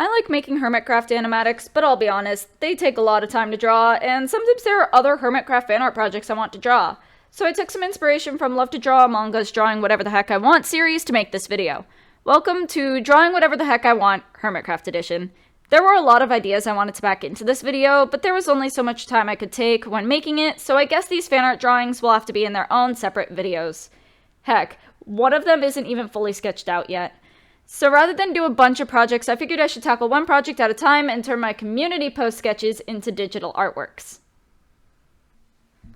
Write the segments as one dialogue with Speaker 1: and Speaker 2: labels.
Speaker 1: I like making Hermitcraft animatics, but I'll be honest, they take a lot of time to draw, and sometimes there are other Hermitcraft fan art projects I want to draw. So I took some inspiration from Love to Draw Manga's Drawing Whatever the Heck I Want series to make this video. Welcome to Drawing Whatever the Heck I Want, Hermitcraft Edition. There were a lot of ideas I wanted to pack into this video, but there was only so much time I could take when making it, so I guess these fan art drawings will have to be in their own separate videos. Heck, one of them isn't even fully sketched out yet. So rather than do a bunch of projects, I figured I should tackle one project at a time and turn my community post sketches into digital artworks.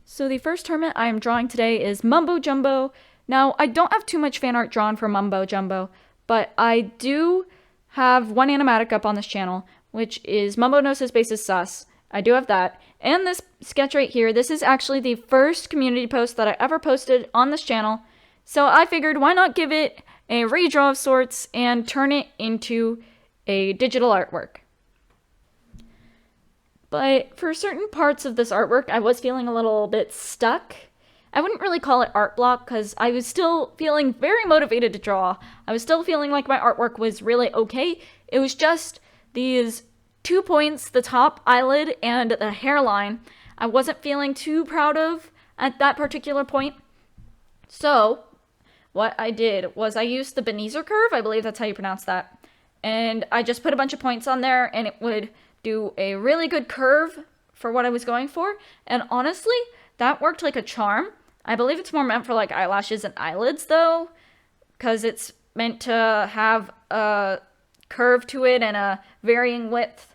Speaker 1: So the first hermit I am drawing today is Mumbo Jumbo. Now, I don't have too much fan art drawn for Mumbo Jumbo, but I do have one animatic up on this channel, which is Mumbo Knows His Base is Sus. I do have that. And this sketch right here, this is actually the first community post that I ever posted on this channel. So I figured, why not give it a redraw of sorts and turn it into a digital artwork. But for certain parts of this artwork, I was feeling a little bit stuck. I wouldn't really call it art block because I was still feeling very motivated to draw. I was still feeling like my artwork was really okay. It was just these 2 points, the top eyelid and the hairline, I wasn't feeling too proud of at that particular point. So what I did was I used the Benezer curve, I believe that's how you pronounce that. And I just put a bunch of points on there and it would do a really good curve for what I was going for. And honestly, that worked like a charm. I believe it's more meant for like eyelashes and eyelids though, because it's meant to have a curve to it and a varying width,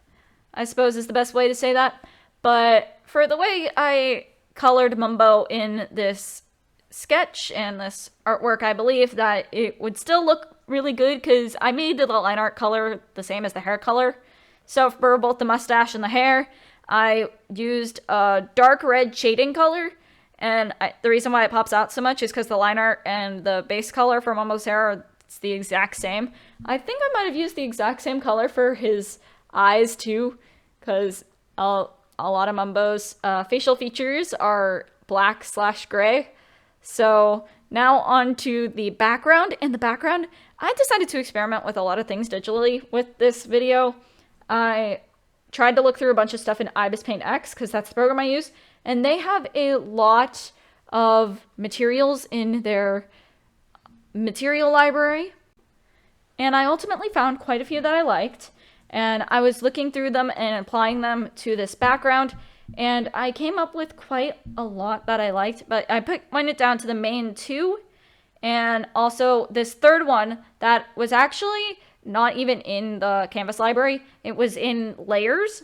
Speaker 1: I suppose is the best way to say that. But for the way I colored Mumbo in this sketch and this artwork, I believe that it would still look really good because I made the line art color the same as the hair color. So for both the mustache and the hair, I used a dark red shading color. And the reason why it pops out so much is because the line art and the base color for Mumbo's hair are the exact same. I think I might have used the exact same color for his eyes too, because a lot of Mumbo's facial features are black/gray. So now on to the background. In the background, I decided to experiment with a lot of things digitally with this video. I tried to look through a bunch of stuff in Ibis Paint X because that's the program I use. And they have a lot of materials in their material library. And I ultimately found quite a few that I liked. And I was looking through them and applying them to this background. And I came up with quite a lot that I liked. But I went it down to the main two. And also this third one that was actually not even in the canvas library. It was in layers,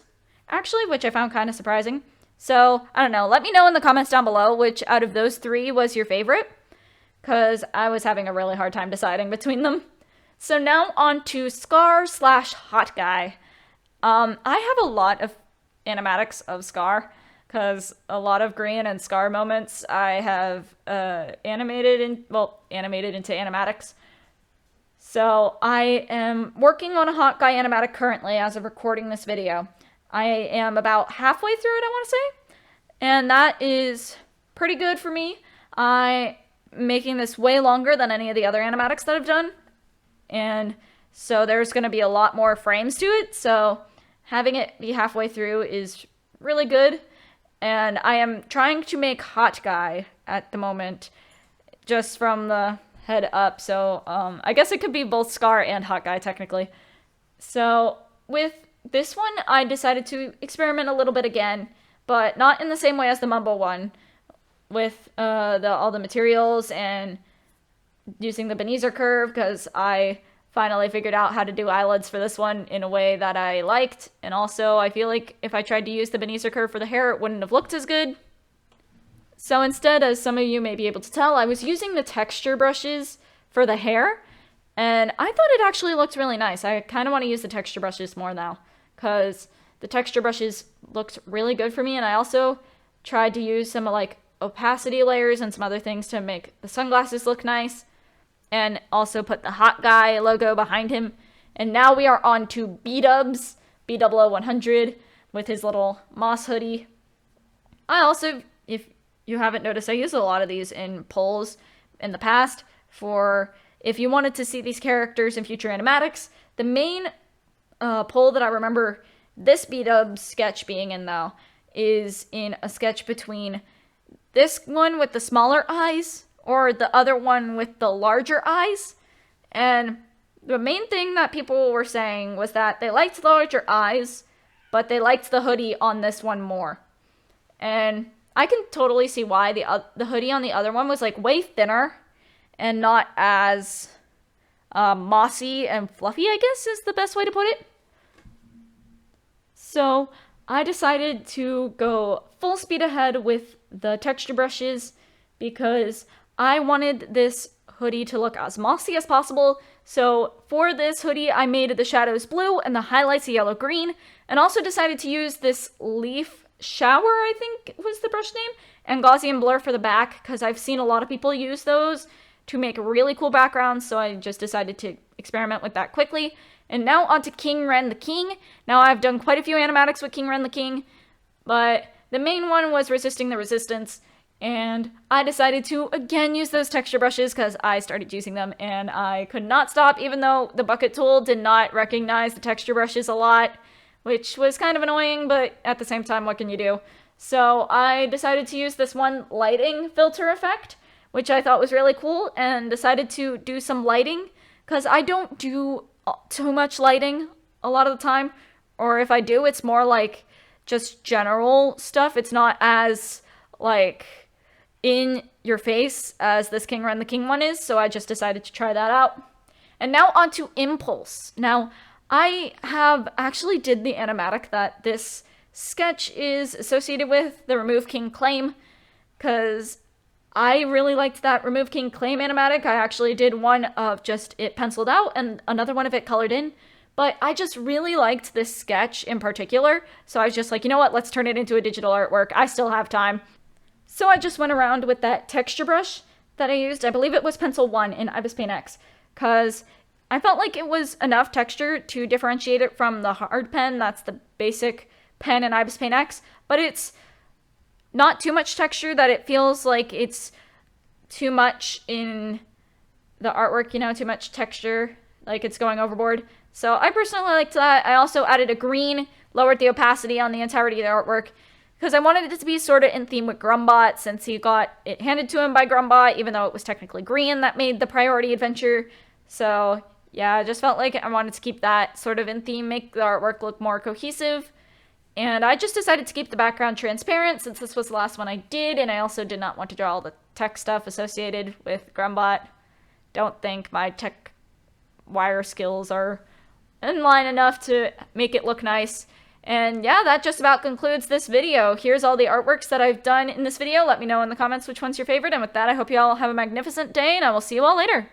Speaker 1: actually, which I found kind of surprising. So, I don't know, let me know in the comments down below which out of those three was your favorite, because I was having a really hard time deciding between them. So now on to Scar/Hot Guy. I have a lot of animatics of Scar, because a lot of Green and Scar moments I have animated into animatics. So I am working on a Hot Guy animatic currently as of recording this video. I am about halfway through it, I want to say, and that is pretty good for me. I'm making this way longer than any of the other animatics that I've done, and so there's going to be a lot more frames to it, so having it be halfway through is really good, and I am trying to make Hot Guy at the moment, just from the head up, so I guess it could be both Scar and Hot Guy, technically. So with this one, I decided to experiment a little bit again, but not in the same way as the Mumbo one, with all the materials and using the Benezer curve, because I finally figured out how to do eyelids for this one in a way that I liked, and also I feel like if I tried to use the Benezer curve for the hair, it wouldn't have looked as good. So instead, as some of you may be able to tell, I was using the texture brushes for the hair, and I thought it actually looked really nice. I kind of want to use the texture brushes more now, because the texture brushes looked really good for me, and I also tried to use some like opacity layers and some other things to make the sunglasses look nice, and also put the Hot Guy logo behind him. And now we are on to B-Dubs, B000100, with his little moss hoodie. I also, if you haven't noticed, I use a lot of these in polls in the past for if you wanted to see these characters in future animatics. The main poll that I remember this B-dub sketch being in, though, is in a sketch between this one with the smaller eyes or the other one with the larger eyes. And the main thing that people were saying was that they liked the larger eyes, but they liked the hoodie on this one more. And I can totally see why. The hoodie on the other one was like way thinner and not as mossy and fluffy, I guess is the best way to put it. So I decided to go full speed ahead with the texture brushes because I wanted this hoodie to look as mossy as possible. So for this hoodie, I made the shadows blue and the highlights a yellow green, and also decided to use this leaf shower, I think was the brush name, and Gaussian blur for the back, because I've seen a lot of people use those to make really cool backgrounds, so I just decided to experiment with that quickly. And now onto King Ren the King. Now I've done quite a few animatics with King Ren the King, but the main one was resisting the resistance, and I decided to again use those texture brushes because I started using them and I could not stop, even though the bucket tool did not recognize the texture brushes a lot, which was kind of annoying, but at the same time, what can you do? So I decided to use this one lighting filter effect, which I thought was really cool, and decided to do some lighting because I don't do too much lighting a lot of the time, or if I do, it's more like just general stuff. It's not as like in your face as this King Ren the King one is, so I just decided to try that out. And now onto Impulse. Now, I have actually did the animatic that this sketch is associated with, the Remove King Claim, because I really liked that Remove King Claim animatic. I actually did one of just it penciled out and another one of it colored in, but I just really liked this sketch in particular, so I was just like, you know what, let's turn it into a digital artwork. I still have time. So I just went around with that texture brush that I used. I believe it was Pencil 1 in Ibis Paint X, because I felt like it was enough texture to differentiate it from the hard pen. That's the basic pen in Ibis Paint X, but it's not too much texture that it feels like it's too much in the artwork, you know, too much texture, like it's going overboard. So I personally liked that. I also added a green, lowered the opacity on the entirety of the artwork, because I wanted it to be sort of in theme with Grumbot, since he got it handed to him by Grumbot, even though it was technically green that made the priority adventure. So yeah, I just felt like I wanted to keep that sort of in theme, make the artwork look more cohesive. And I just decided to keep the background transparent since this was the last one I did, and I also did not want to draw all the tech stuff associated with Grumbot. Don't think my tech wire skills are in line enough to make it look nice. And yeah, that just about concludes this video. Here's all the artworks that I've done in this video. Let me know in the comments which one's your favorite. And with that, I hope you all have a magnificent day, and I will see you all later.